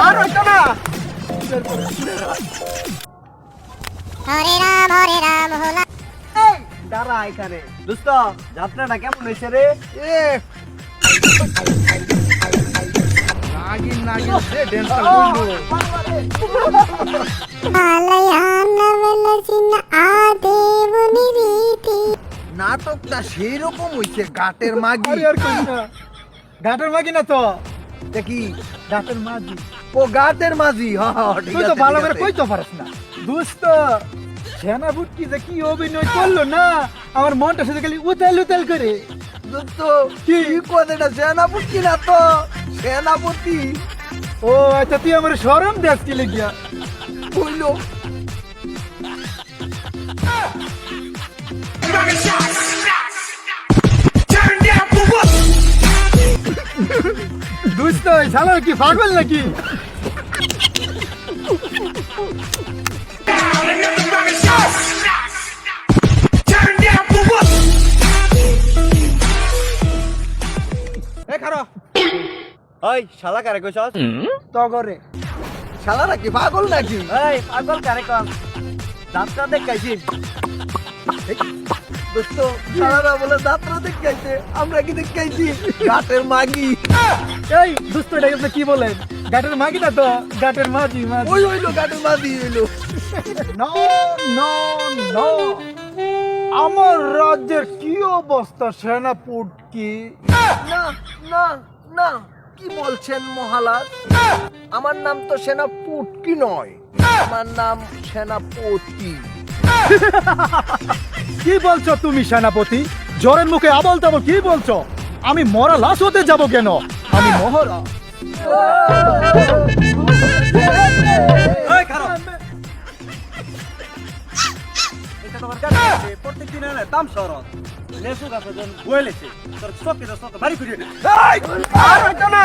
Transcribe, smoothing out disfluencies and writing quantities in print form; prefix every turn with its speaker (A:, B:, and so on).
A: আর হইতো না।
B: হরে রাম হলা
A: এই দাঁড়া এখানে। দোস্ত যাত্রাটা কেমন হয়েছে রে? নাগিন নাগিন রে ড্যান্সটা করলো।
B: আলায়ানা বেলাসিনা আদেবনি রীতি।
A: নাটকটা সেই রকম হইছে, গাটের মাগি।
C: আরে আর কই না, ঘাটের মাগি না তো,
A: দেখি
C: ঘাটের মাঝি।
A: ও গাটের মাঝি। হ্যাঁ ঠিক
C: তুই
A: আছে,
C: তো ভালো
A: ঠিক
C: করে
A: আছে।
C: কইতে পারিস না দোস্ত। সেনা বুটকি যে কি অভিনয় করলো না, আমার মনটা শুধু খালি উতাল উতাল করে।
A: দোস্ত কি কথাটা সেনাপতি না তো, সেনাপতি
C: ও আচ্ছা, তুই আমার শরম দেখ কি লেগিয়া।
A: বইলো।
C: দোস্ত শালা কি পাগল নাকি?
A: এ খারো। ওই শালা কারে কইছস?
C: তগরে
A: শালারা কি পাগল নাকি? এই পাগল কারে কম? যাত্রা দেখাইছি। দোস্ত শালারা বলে যাত্রা দেখাইছে, আমরা কি দেখাইছি? গাটের মাগি।
C: এই দোস্ত, এটা আপনি কি বলেন? ঘাটের মাগি না তো, ঘাটের মাঝি মাঝি।
A: ওই হইলো গাটের মাগি হইলো।
C: নো নো নো, আমার রাজ্যের কি অবস্থা সেনাপুটকি?
A: না না না, কি বলছেন মহারাজ? আমার নাম তো সেনাপুটকি নয়, আমার নাম সেনাপতি।
C: কি বলছো তুমি সেনাপতি? জোরের মুখে আবল তাবল কি বলছো? আমি মরা লাশ হতে যাব কেন? আমি মহারা।
A: এই খারো। এটা তোমার গাছ আছে, প্রত্যেকদিন এনে দাম শরৎ লেসু গাছে যখন বইলেছে তোর চোখে তো চোখে বাড়ি করিয়ে। এই আর হইতো না।